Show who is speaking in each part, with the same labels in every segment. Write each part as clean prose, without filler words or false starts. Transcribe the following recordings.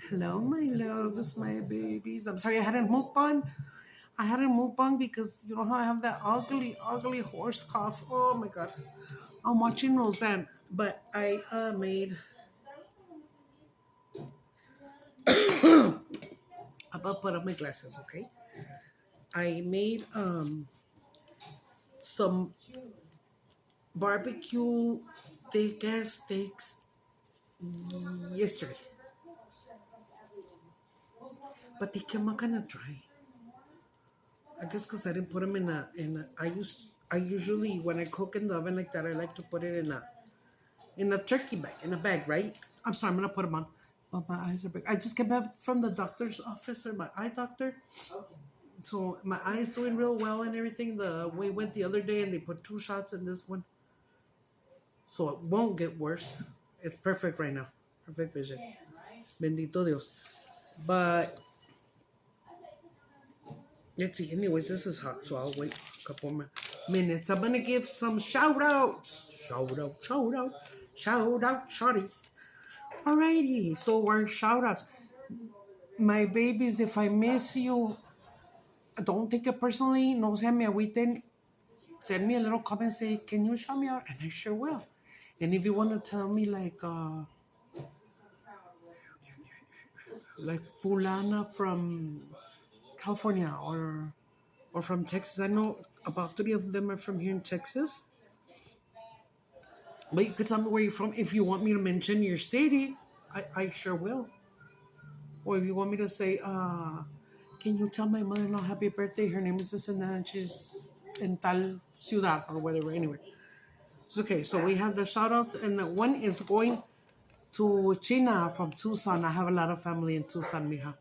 Speaker 1: Hello, my loves, my babies. I'm sorry I hadn't mukbang. I hadn't mukbang because you know how I have that ugly, ugly horse cough. Oh my god. I'm watching Roseanne, but I made about put up my glasses, okay? I made some barbecue thick ass steaks yesterday, but they came out kind of dry. I guess because I didn't put them I usually when I cook in the oven like that I like to put it in a turkey bag, in a bag, right? I'm sorry, I'm gonna put them on. But my eyes are big. I just came back from the doctor's office, or my eye doctor. So my eye is doing real well and everything. We went the other day and they put 2 shots in this one, so it won't get worse. It's perfect right now, perfect vision. Bendito Dios. But let's see. Anyways, this is hot, so I'll wait a couple more minutes. I'm gonna give some shout outs. Shout out, shorties. Alrighty, so we're shout outs. My babies, if I miss you, don't take it personally. No se me agüiten. Send me a little comment, say, can you shout me out? And I sure will. And if you want to tell me like Fulana from California or from Texas, I know about 3 of them are from here in Texas. But you could tell me where you're from. If you want me to mention your city, I sure will. Or if you want me to say, can you tell my mother-in-law happy birthday? Her name is this and that, and she's in tal ciudad or whatever. Anyway. Okay, so we have the shout outs, and the one is going to China from Tucson. I have a lot of family in Tucson, mija.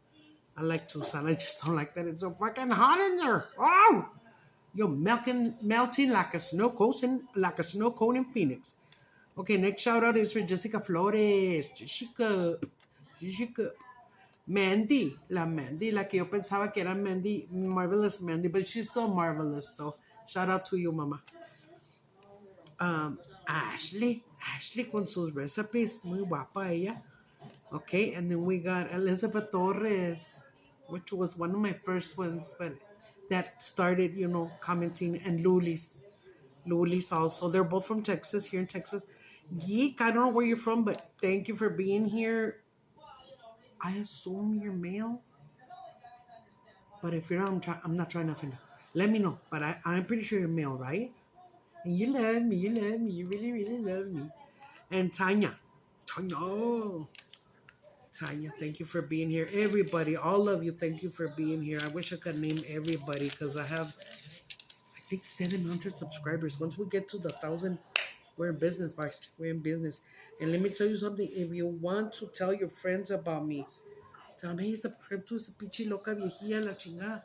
Speaker 1: I like Tucson. I just don't like that it's so fucking hot in there. Oh! You're melting like a snow cone in Phoenix. Okay, next shout out is for Jessica Flores. Jessica. Mandy, la Mandy, la que yo pensaba que era Mandy, marvelous Mandy, but she's still marvelous though. Shout out to you, mama. Ashley con sus recipes, muy guapa ella. Okay, and then we got Elizabeth Torres, which was one of my first ones, but that started, commenting, and Lulis also. They're both from Texas, here in Texas. Geek, I don't know where you're from, but thank you for being here. I assume you're male, but if you're not, I'm not trying to offend you. Let me know, but I'm pretty sure you're male, right? And you love me, you really, really love me. And Tanya, Tanya, thank you for being here. Everybody, all of you, thank you for being here. I wish I could name everybody because I have, I think, 700 subscribers. Once we get to the 1,000, we're in business, boys. We're in business. And let me tell you something. If you want to tell your friends about me, tell them, hey, subscribe to esa pinche loca viejilla, la chingada.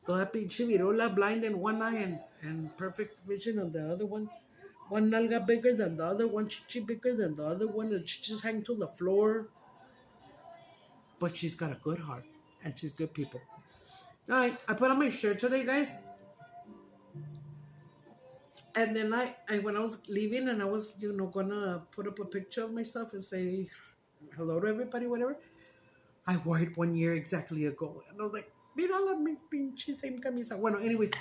Speaker 1: Toda pinche virola, blind in one eye and perfect vision on the other one. One nalga bigger than the other, one chichi bigger than the other one, and she just hang to the floor. But she's got a good heart, and she's good people. All right, I put on my shirt today, guys. And then I when I was leaving and I was, gonna put up a picture of myself and say hello to everybody, whatever. I wore it 1 year exactly ago. And I was like, mira la pinche same camisa. Bueno, anyways,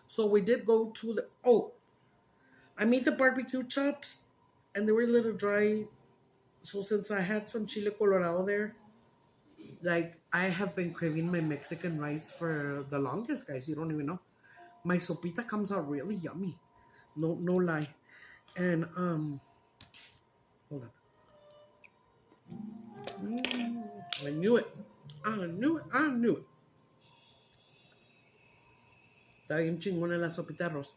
Speaker 1: so we did go to I made the barbecue chops and they were a little dry. So since I had some chile colorado there, like I have been craving my Mexican rice for the longest, guys. You don't even know. My sopita comes out really yummy. No lie. And hold on. I knew it. I knew it. Está bien chingona la sopita de arroz.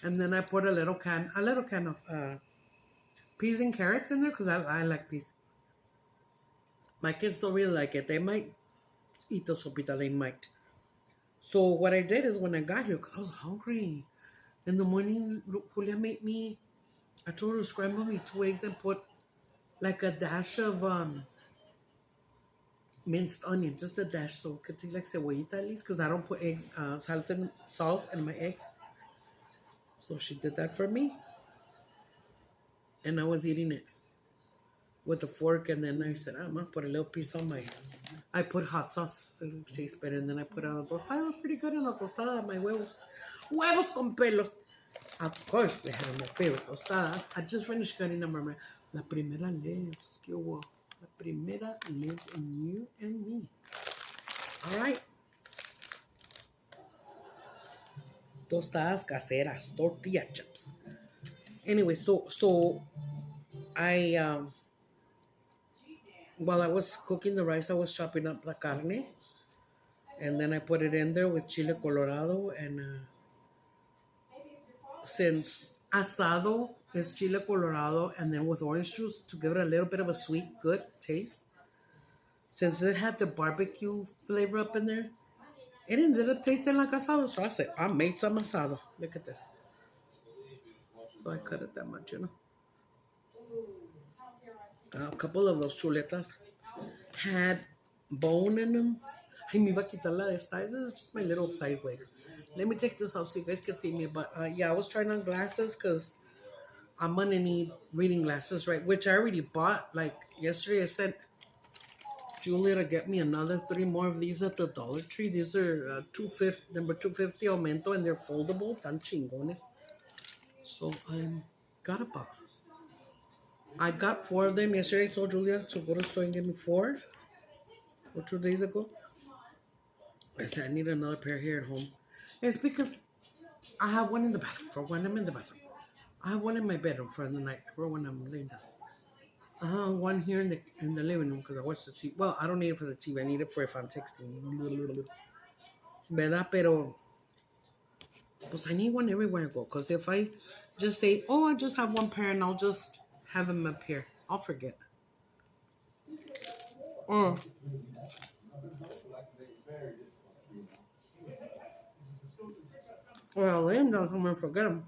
Speaker 1: And then I put a little can of peas and carrots in there because I like peas. My kids don't really like it. They might eat the sopita. They might. So what I did is when I got here, because I was hungry, in the morning, Julia made me, I told her to scramble me 2 eggs and put like a dash of minced onion, just a dash, so it could taste like cebollita at least, because I don't put eggs, salt in my eggs. So she did that for me, and I was eating it. with a fork, and then I said, I'm gonna put a little piece on my. I put hot sauce, so it tastes better, and then I put a tostada. It was pretty good in la tostada, my huevos. Huevos con pelos. Of course, they had my favorite tostadas. I just finished cutting them. La primera lives. ¿Qué hubo? La primera lives in you and me. All right. Tostadas caseras, tortilla chips. Anyway, so I while I was cooking the rice, I was chopping up the carne, and then I put it in there with chile colorado, and since asado is chile colorado, and then with orange juice to give it a little bit of a sweet, good taste. Since it had the barbecue flavor up in there, it ended up tasting like asado. So I said, I made some asado. Look at this. So I cut it that much, you know. A couple of those chuletas had bone in them. Ay, me iba a quitar la de esta. This is just my little side wig. Let me take this off so you guys can see me. But yeah, I was trying on glasses because I'm gonna need reading glasses, right? Which I already bought. Like yesterday, I sent Julia to get me another 3 more of these at the Dollar Tree. These are 250, number 250 aumento, and they're foldable. Tan chingones. So I got 4 of them yesterday. I told Julia to go to the store and get me 4 or 2 days ago. I said I need another pair here at home. It's because I have one in the bathroom for when I'm in the bathroom. I have one in my bedroom for the night for when I'm laying down. I have one here in the living room because I watch the TV. Well, I don't need it for the TV. I need it for if I'm texting. ¿Verdad? Pero pues I need one everywhere I go. Because if I just say, oh, I just have one pair and I'll just have them up here, I'll forget. Or I'll lay them down somewhere and forget them.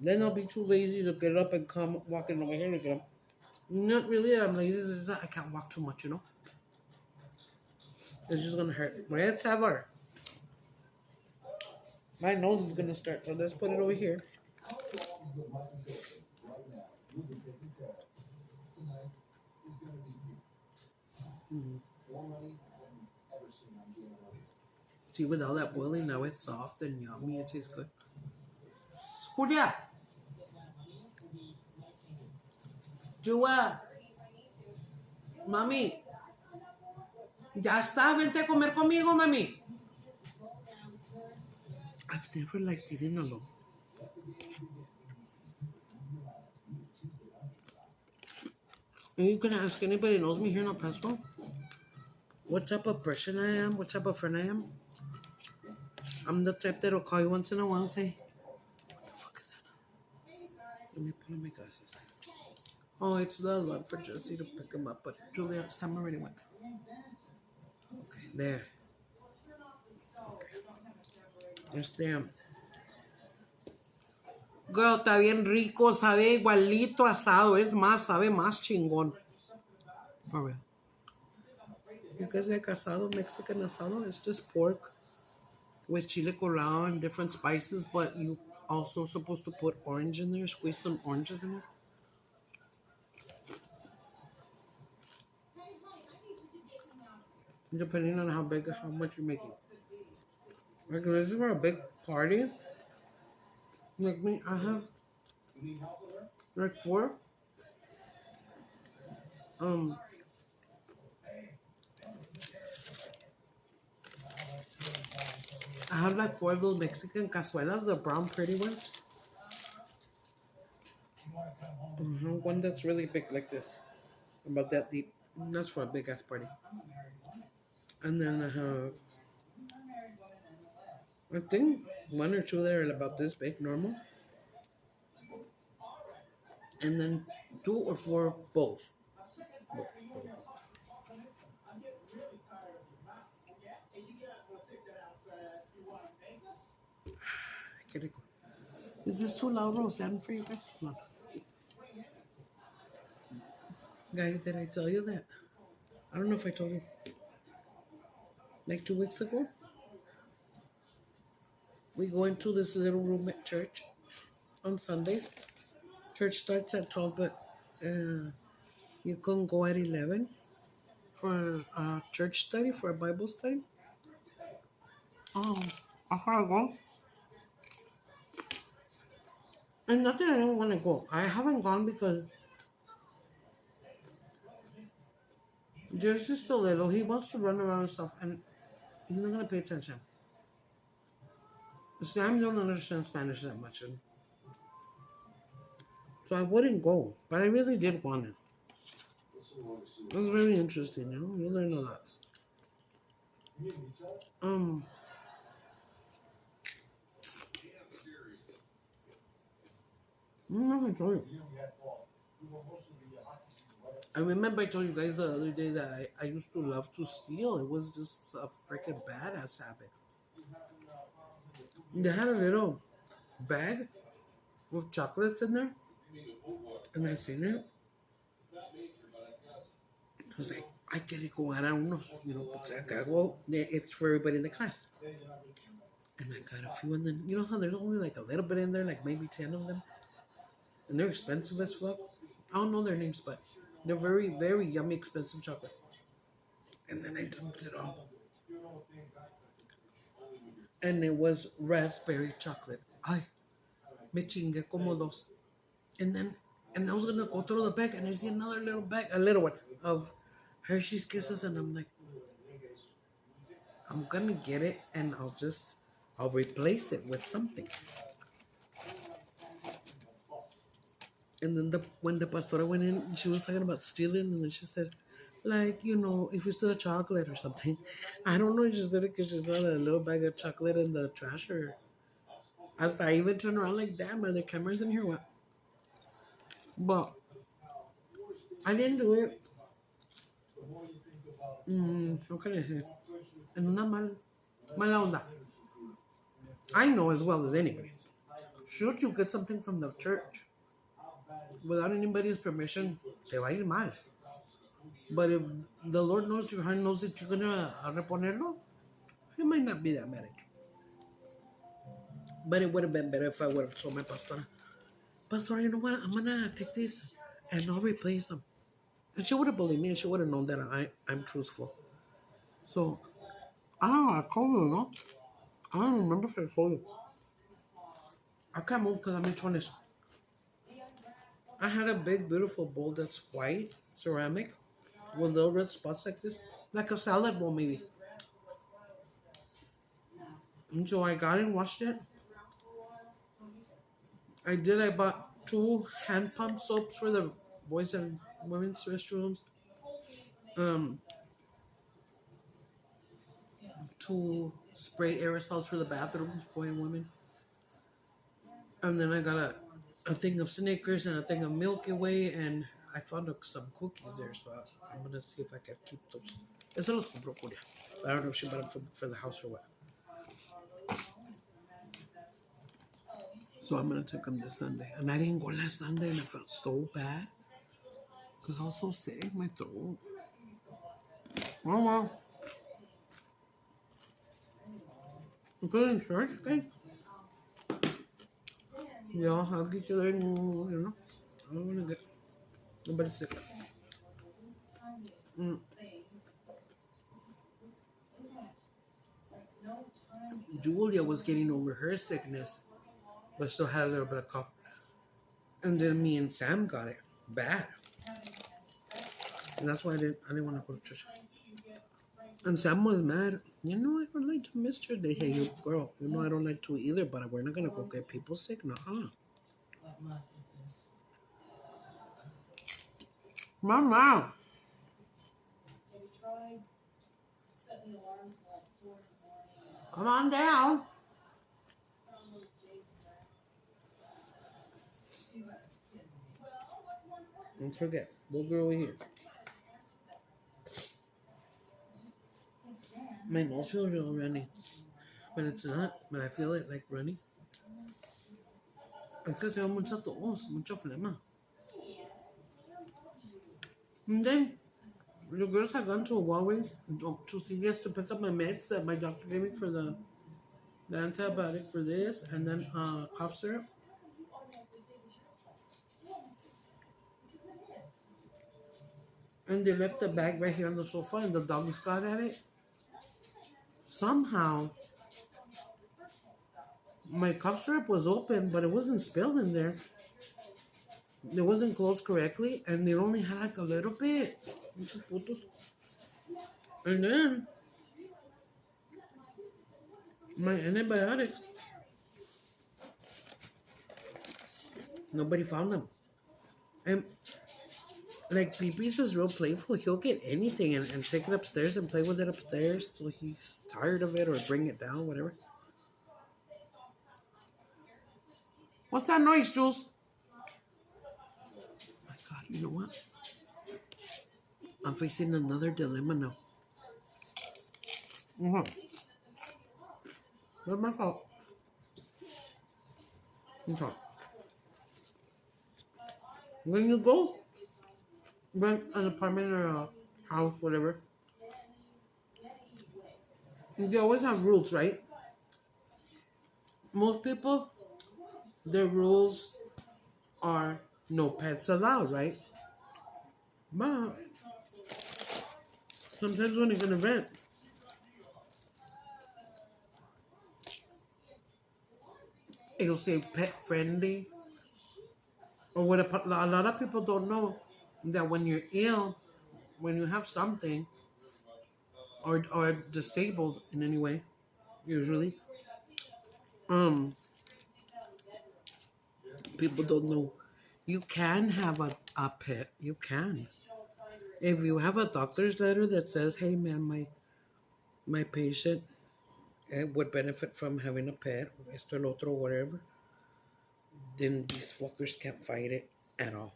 Speaker 1: Then I'll be too lazy to get up and come walking over here to get them. Not really that I'm lazy, it's just that I can't walk too much, you know? It's just gonna hurt. Let's have our. My nose is gonna start, so let's put it over here. Mm-hmm. See, with all that boiling, now it's soft and yummy. It tastes good. Julia! Jua! Mami! Ya está, vente a comer conmigo, mami. I've never liked eating alone. And you can ask anybody who knows me here in El Paso what type of person I am, what type of friend I am. I'm the type that'll call you once in a while and say, what the fuck is that? Let me put on my glasses. Oh, it's the alarm for Jesse to pick him up, but Julia, Sam already went. Okay, there. Okay. Girl, está bien rico, sabe igualito asado. Es más, sabe más chingón. For real. You guys like asado, Mexican asado? It's just pork with chile colorado and different spices, but you also supposed to put orange in there, squeeze some oranges in there. Depending on how much you're making. Like, this is for a big party. Like me, I have like 4. I have like 4 of those Mexican cazuelas, the brown pretty ones. One that's really big like this, about that deep. That's for a big ass party. And then I have, I think 1 or 2 that are about this big, normal. And then 2 or 4 bowls. Is this too loud, Roseanne, for you guys? No. Guys, did I tell you that? I don't know if I told you. Like 2 weeks ago, we go into this little room at church on Sundays. Church starts at 12, but you can go at 11 for a church study, for a Bible study. Um, I gotta go. And not that I don't want to go. I haven't gone because there's just a little. He wants to run around and stuff, and he's not gonna pay attention. Sam don't understand Spanish that much, and so I wouldn't go. But I really did want it. It was very interesting, you know. You learn a lot. Um, I'm not gonna tell you. I remember I told you guys the other day that I used to love to steal. It was just a freaking badass habit. They had a little bag with chocolates in there, and I seen it. I was like, I quiero jugar a unos, you know, because it's for everybody in the class. And I got a few, and then, you know how there's only like a little bit in there, like maybe 10 of them? And they're expensive as fuck. I don't know their names, but they're very, very yummy, expensive chocolate. And then I dumped it all. And it was raspberry chocolate. Ay, me chingué como dos. And I was gonna go through the bag, and I see another little bag, a little one, of Hershey's Kisses, and I'm like, I'm gonna get it, and I'll replace it with something. And then when the pastora went in, she was talking about stealing, and then she said, like, you know, if you steal a chocolate or something. I don't know, she said it because she saw a little bag of chocolate in the trash, or hasta I even turned around like, damn, are there cameras in here? What? But I didn't do it. What can I say? En una mala onda. I know as well as anybody. Should you get something from the church without anybody's permission, te va a ir mal. But if the Lord knows your heart, knows that you're gonna reponerlo, it might not be that bad. But it would have been better if I would have told my pastora, Pastora, you know what? I'm gonna take these and I'll replace them. And she would have believed me, and she would have known that I'm truthful. So, I don't know, I told you, no? I don't remember if I told you. I can't move because I'm in Chones. I had a big, beautiful bowl that's white, ceramic, with little red spots like this. Like a salad bowl, maybe. And so I got it and washed it. I bought 2 hand pump soaps for the boys and women's restrooms. 2 spray aerosols for the bathrooms, boy and women. And then I got a thing of Snickers and a thing of Milky Way, and I found some cookies there, so I'm gonna see if I can keep those. Eso los compró Julia. I don't know if she bought them for the house or what. So I'm gonna take them this Sunday. And I didn't go last Sunday, and I felt so bad because I was so sick, my throat. Oh well. Good in church, guys. Y'all hug each other, and, you know. I don't want to get nobody sick. Julia was getting over her sickness, but still had a little bit of cough. And then me and Sam got it bad, and that's why I didn't want to go to church. And Sam was mad. You know, I don't like to miss church. They say, you girl, you know I don't like to either, but we're not gonna go get people sick. Nuh-uh. Mama. Come on down. Don't forget, we'll go over here. My nose feels real runny, but it's not. But I feel it like runny. Es que tengo mucha tos, mucha flema. And then the girls had gone to a Walgreens to CVS to pick up my meds that my doctor gave me for the antibiotic for this, and then cough syrup. And they left the bag right here on the sofa, and the dogs got at it. Somehow, my cough syrup was open, but it wasn't spilled in there. It wasn't closed correctly, and it only had like a little bit. And then my antibiotics, nobody found them. And like BB's is real playful. He'll get anything and take it upstairs and play with it upstairs till he's tired of it or bring it down, whatever. What's that noise, Jules? My God, you know what? I'm facing another dilemma now. Not my fault. Okay. When you go rent an apartment or a house, whatever, they always have rules, right? Most people, their rules are no pets allowed, right? But sometimes when you're gonna rent, it'll say pet friendly. Or what a lot of people don't know that when you're ill, when you have something, or disabled in any way, usually, people don't know. You can have a pet. You can. If you have a doctor's letter that says, hey man, my patient would benefit from having a pet, esto, el otro, whatever, then these fuckers can't fight it at all.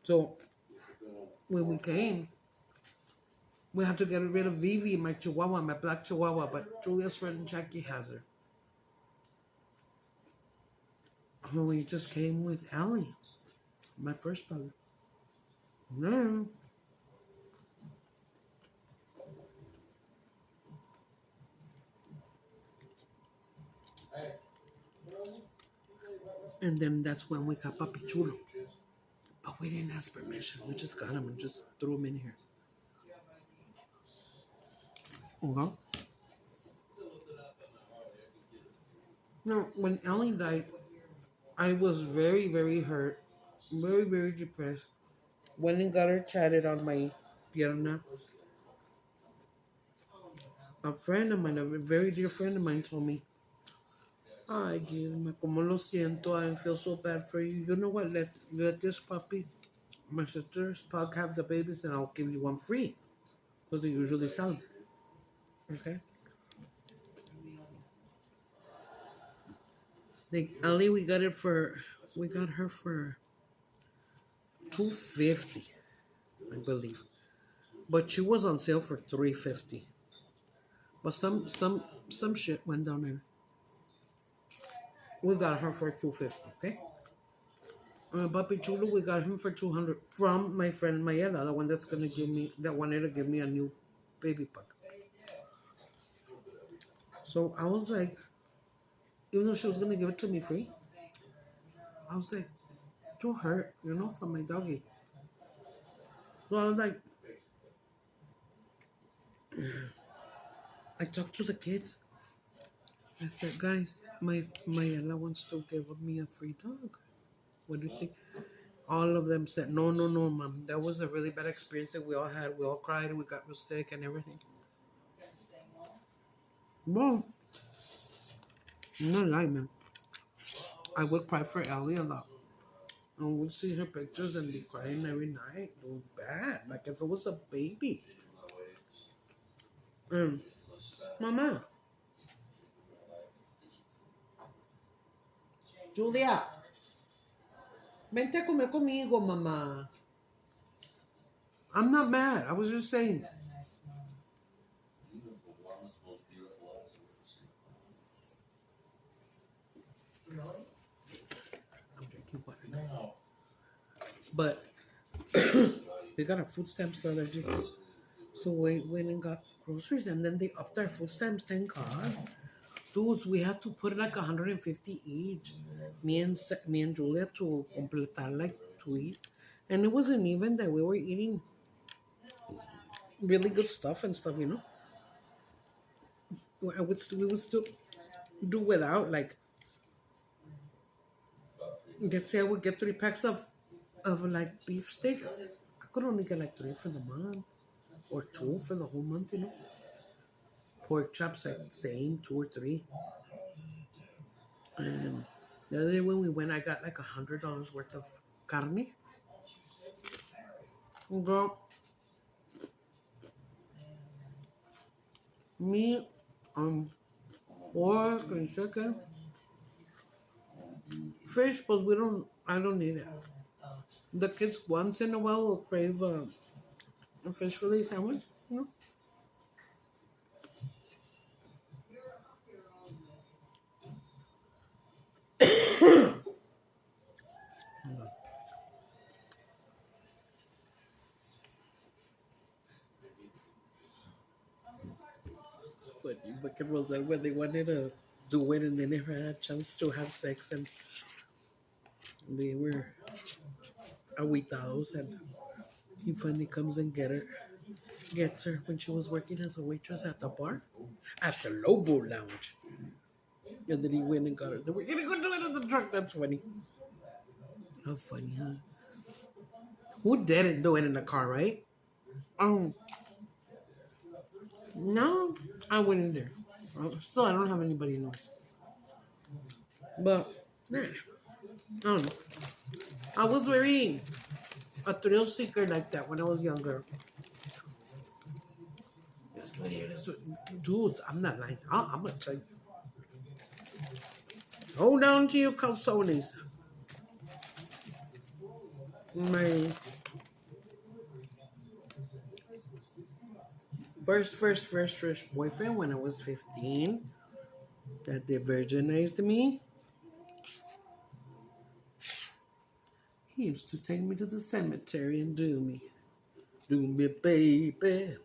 Speaker 1: So when we came, we had to get rid of Vivi, my chihuahua, my black chihuahua, but Julia's friend Jackie has her. And we just came with Ellie, my first pug. No. And then that's when we got Papi Chulo. But we didn't ask permission. We just got him and just threw him in here. Uh-huh. Now, when Ellie died, I was very, very hurt. Very, very depressed. Went and got her tatted on my pierna. A friend of mine, a very dear friend of mine, told me, ay, Gilma, como lo siento, I feel so bad for you. You know what, let this puppy, my sister's pug, have the babies and I'll give you one free. Because they usually sell them. Okay? Ellie, we got her for $250, I believe. But she was on sale for $350. But some shit went down there. We got her for $250, okay? Papi Chulo, we got him for $200 from my friend Mayela, the one that wanted to give me a new baby pug. So I was like, even though she was gonna give it to me free, I was like, too hurt, from my doggy. So I was like, I talked to the kids. I said, guys, Mayela wants to give me a free dog. What do you think? All of them said, no, Mom. That was a really bad experience that we all had. We all cried, we got real sick and everything. Well, I'm not lying, man. I would cry for Ellie a lot. And we'd see her pictures and be crying every night. It was bad. Like if it was a baby. Mama. Julia. Vente a comer conmigo, mamá. I'm not mad. I was just saying. I'm drinking water, guys. But we got our food stamps the other day. So we went and got groceries, and then they upped our food stamps, thank God. Dudes, we had to put like 150 each. Me and Julia to completar like to eat, and it wasn't even that we were eating really good stuff and stuff. We would still do without like. Let's say I would get 3 packs of like beef steaks. I could only get like 3 for the month or 2 for the whole month. Pork chops, like same 2 or 3. And the other day when we went, I got like $100 worth of carne. Girl, meat, pork and chicken, fish. But we don't. I don't need it. The kids once in a while will crave a fish fillet sandwich. But you look at Roselle when they wanted to do it and they never had a chance to have sex and they were aguitados and he finally comes and gets her when she was working as a waitress at the bar, at the Lobo Lounge. And then he went and got her. We're gonna go do it in the truck. That's funny. How funny, huh? Who didn't do it in the car, right? Um, no, I went in there. Still, I don't have anybody knows. But, nah, I don't know. I was very a thrill seeker like that when I was younger. Let's do it here. Let's do it. Dudes, I'm not lying. I'm gonna tell you. Hold on to your calzones. My first boyfriend when I was 15 that they virginized me. He used to take me to the cemetery and do me, baby.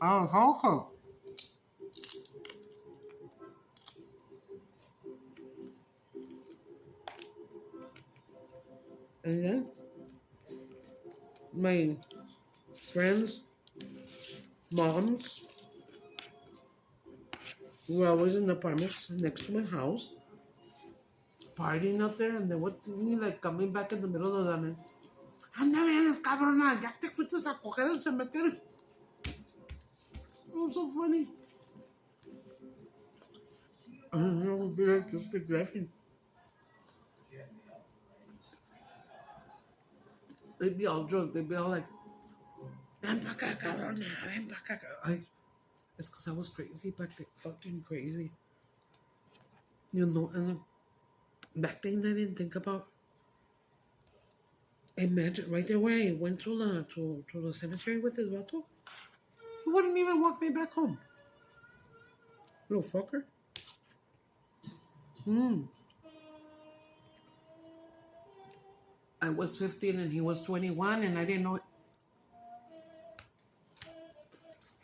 Speaker 1: Oh, Coco. And then my friends' moms were always in the apartments next to my house, partying out there, and they would see me like coming back in the middle of the night. Anda bien, cabrona, ya te fuiste a coger el cementerio. It was so funny. I don't know, it would be like just laughing. They'd be all drunk. They'd be all like, ven pa' acá, cabrona, ven pa' acá. It's because I was crazy back then, fucking crazy. And back then I didn't think about. Imagine right there where I went to the cemetery with his vato. He wouldn't even walk me back home. Little fucker. I was 15 and he was 21 and I didn't know it.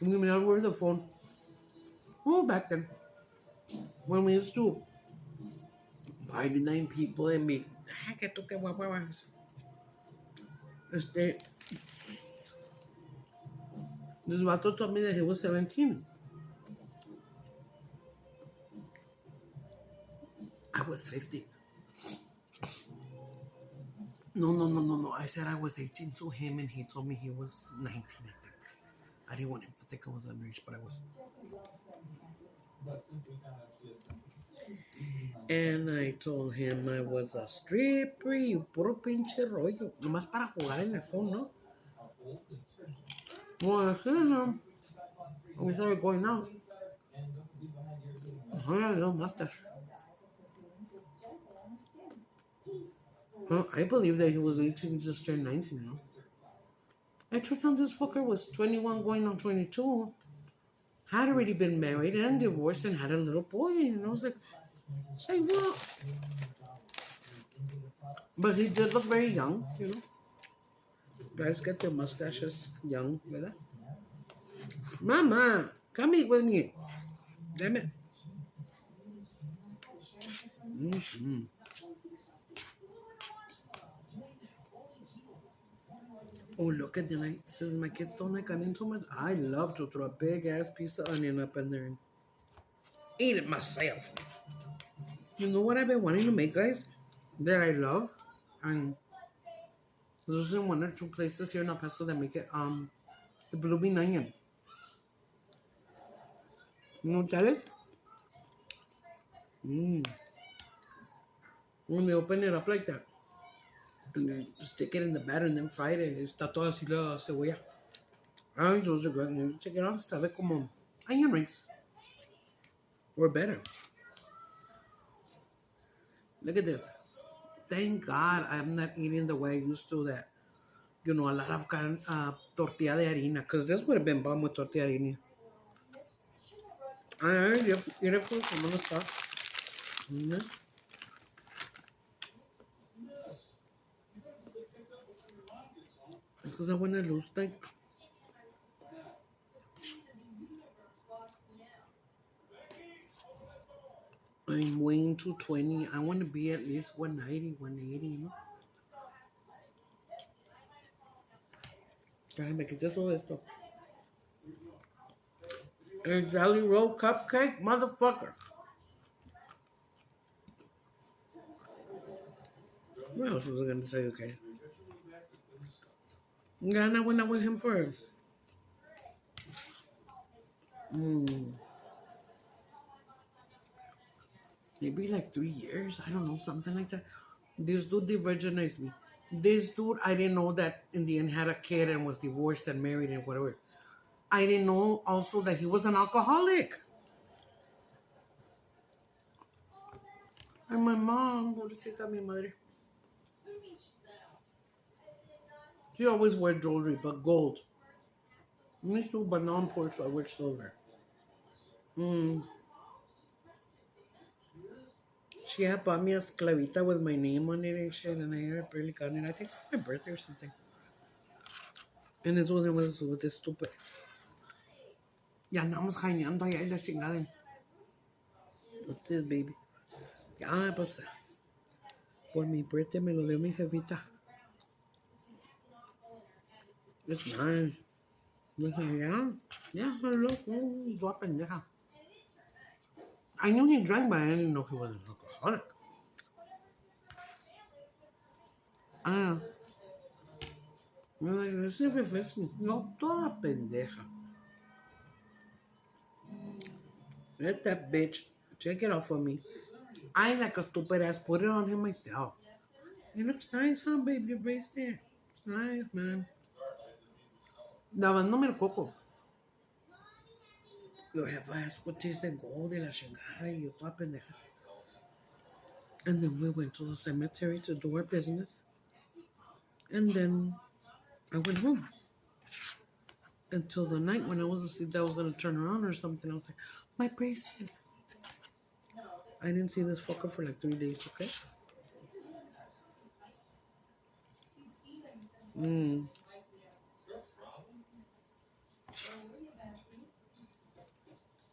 Speaker 1: We went over the phone. Oh, back then. When we used to party 9 people and be, que tú que guapas. This vato told me that he was 17. I was 15. No. I said I was 18 to him and he told me he was 19, I think. I didn't want him to think I was underage, but I was. And I told him I was a stripper y puro pinche rollo. Nomás para jugar en el phone, ¿no? Well, I said him. We started going out. I had a little mustache. Well, I believe that he was 18, just turned 19, I turned out this fucker was 21 going on 22. Had already been married and divorced and had a little boy. And I was like, say what? But he did look very young, Guys get their mustaches young, ¿verdad? Mama, come eat with me. Damn it. Mm-hmm. Oh, look at the night. Since my kids don't like onion so much, I love to throw a big ass piece of onion up in there and eat it myself. You know what I've been wanting to make, guys? That I love? And there's in one or two places here in El Paso that make it, the blue bean onion. You know what that is? Mm. When they open it up like that, and then stick it in the batter and then fry it, y está todo así la cebolla. Ay, those are good. You check it out, sabe como onion rings. Or better. Look at this. Thank God I'm not eating the way I used to that. You know, a lot of tortilla de harina. Because this would have been bomb with tortilla de harina. Alright, you have food. I'm going to stop. Mm-hmm. Because I want to lose like... I'm weighing 220. I want to be at least 190, 180, you know? Déjame quitar todo esto. A Jelly Roll cupcake? Motherfucker. What else was I going to say? Okay. Yeah, and I went out with him for... maybe like 3 years. I don't know, something like that. This dude de-virginized me. This dude, I didn't know that in the end had a kid and was divorced and married and whatever. I didn't know also that he was an alcoholic. And my mom, pobrecita mi madre. She always wore jewelry, but gold. Me too, but now I'm poor, so I wear silver. She had bought me a esclavita with my name on it and shit, and I barely got it. I think for my birthday or something. And this was with this stupid. Ya andamos jañando allá y la chingada. What's this, baby? Ya, pues, por mi birthday me lo dio mi jefita. It's nice. Dije, yeah, look, toda pendeja. I knew he drank, but I didn't know he was an alcoholic. You're like, this never fits me. No, toda pendeja. Let that bitch take it off of me. I, like a stupid ass, put it on him myself. It looks nice, huh, baby? Your bracelet. It's nice, man. Lavándome el coco. Your jefa asked what tastes the gold y la chingada y yo toda pendeja. And then we went to the cemetery to do our business. And then I went home. Until the night when I was asleep, that I was going to turn around or something. I was like, my bracelet. I didn't see this fucker for like 3 days, okay?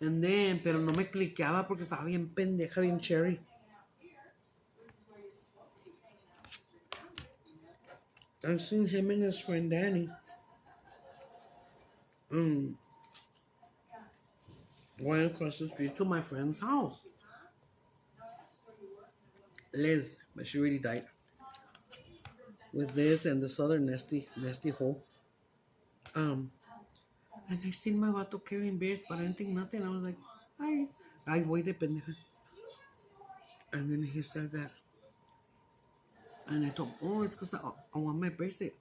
Speaker 1: And then, pero no me cliqueaba porque estaba bien pendeja, bien cherry. I've seen him and his friend Danny. Going across the street to my friend's house. Liz, but she already died. With this and this other nasty hoe. And I seen my vato carrying beers, but I didn't think nothing. I was like, hi. I waited, pendeja. And then he said that. And I told him, oh, it's because I want my bracelet.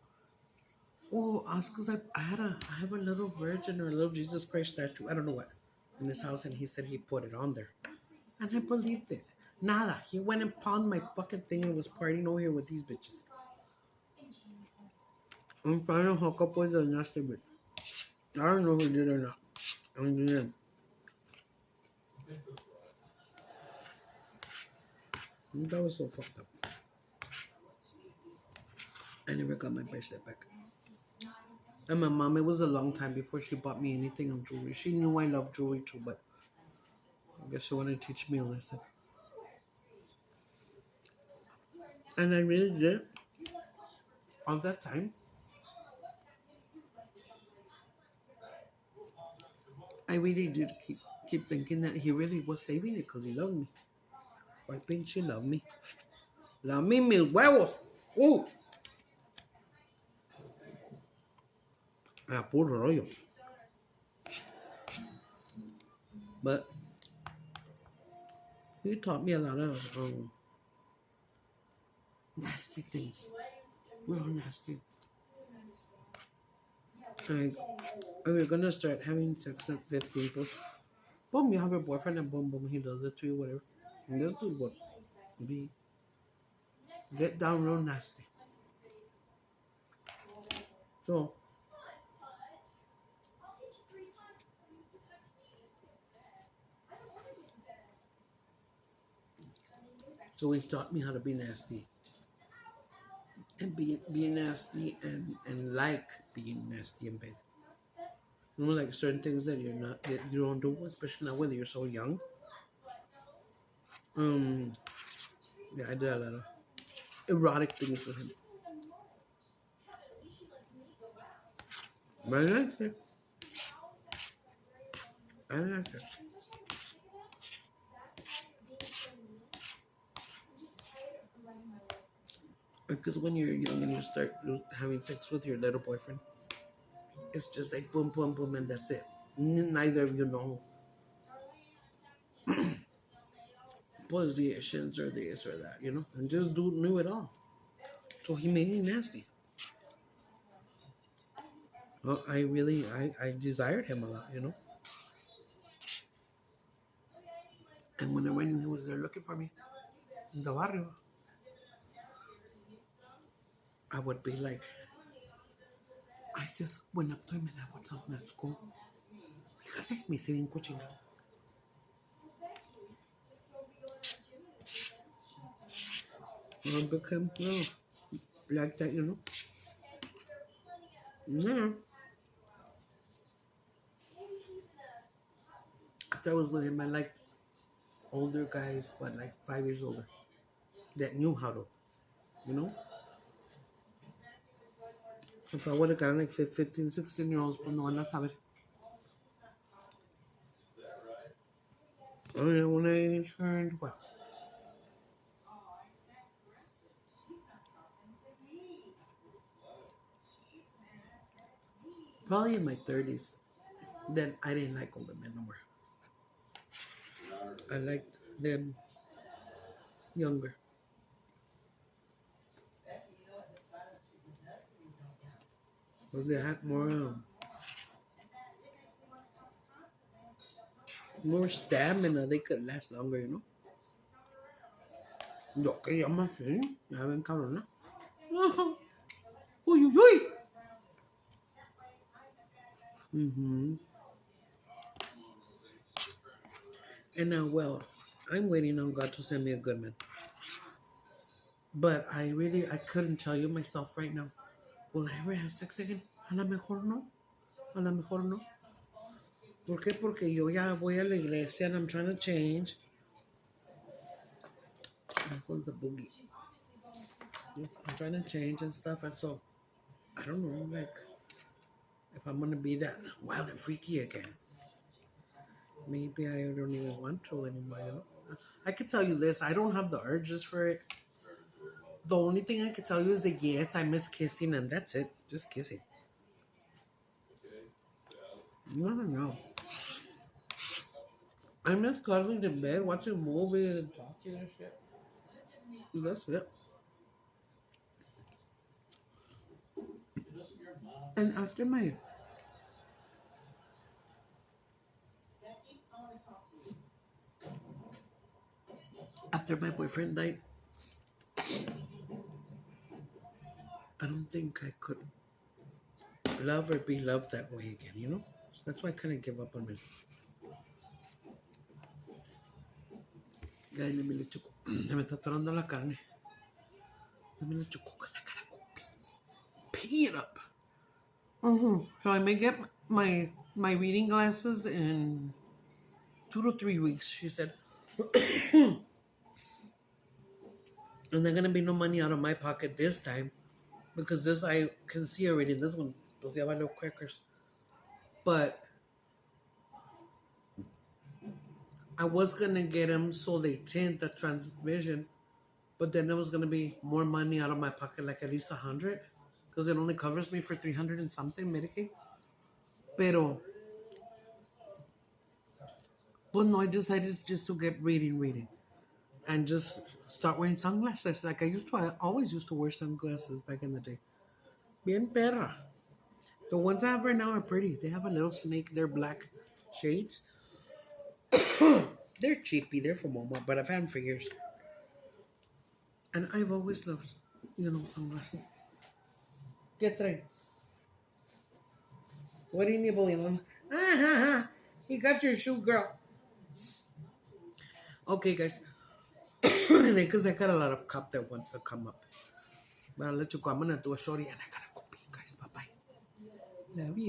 Speaker 1: Oh, it's because I have a little virgin or a little Jesus Christ statue, I don't know what, in his house. And he said he put it on there. And I believed it. Nada. He went and pawned my fucking thing and was partying over here with these bitches. I'm trying to hook up with the nasty bitch. I don't know if he did or not. I did. That was so fucked up. I never got my bracelet back. And my mom, it was a long time before she bought me anything of jewelry. She knew I love jewelry too, but I guess she wanted to teach me a lesson. And I really did. All that time, I really did keep thinking that he really was saving it because he loved me. Why pinche love me? Love me mis huevos. Uh, puro rollo. But he taught me a lot of nasty things. Real nasty. Like, we're gonna start having sex at 15 plus. Boom, you have your boyfriend and boom, boom, he does it to you, whatever. And they'll do what? Be get down real nasty. So, so he taught me how to be nasty. And be nasty and like being nasty in bed. You know, like certain things that you don't do, especially now when you're so young. Um, yeah, I did a lot of erotic things with him. But I liked it. I liked it. Because when you're young and you start having sex with your little boyfriend, it's just like boom, boom, boom, and that's it. Neither of you know positions or this or that, you know, and just dude knew it all. So he made me nasty. Well, I desired him a lot, you know. And when he was there looking for me in the barrio, I would be like, I just went up to him and I would tell him, let's go. Fíjate, me hice bien cochina. I became, like that, you know. Yeah. After I was with him, I liked older guys, but like 5 years older, that knew how to, you know. If I would have gotten like 15, 16-year-olds, pues no van a saber. Oh, yeah, when I turned, well, probably in my 30s, then I didn't like older men no more. I liked them younger. Because they had more stamina, they could last longer, you know. Yo que llama así, ya ven cabrona. Uy, uy, uy. Mm-hmm. And now, well, I'm waiting on God to send me a good man. But I couldn't tell you myself right now. Will I ever have sex again? A lo mejor no. A lo mejor no. ¿Por qué? Porque yo ya voy a la iglesia and I'm trying to change. That was the boogie. Yes, I'm trying to change and stuff, and so I don't know, like if I'm gonna be that wild and freaky again. Maybe I don't even want to anymore. You know? I could tell you this: I don't have the urges for it. The only thing I could tell you is that yes, I miss kissing, and that's it. Just kissing. No, no, no. I miss cuddling in bed, watching movies, and talking and shit. That's it. And after my boyfriend died, I don't think I could love or be loved that way again. You know. So that's why I kind of give up on me. Guy, me le choco. Se me está atorando la carne. Let me let you cook esa cara. Pee it up. So I may get my reading glasses in 2 to 3 weeks. She said, And there's gonna be no money out of my pocket this time because this I can see already. This one, those little crackers. But I was gonna get them so they tint the transmission, but then there was gonna be more money out of my pocket, like at least 100, because it only covers me for 300 and something Medicaid. Pero, but no, I decided just to get reading, and just start wearing sunglasses. Like I used to, I always used to wear sunglasses back in the day. Bien perra. The ones I have right now are pretty. They have a little snake. They're black shades. They're cheapy. They're from Walmart, but I've had them for years. And I've always loved, sunglasses. ¿Qué trae? What do you need, Bolívar? Ah, ha, ha. You got your shoe, girl. Okay, guys. Because I got a lot of cop that wants to come up. But I'll let you go. I'm going to do a shorty and I got to go pee, guys. Bye-bye. Love you.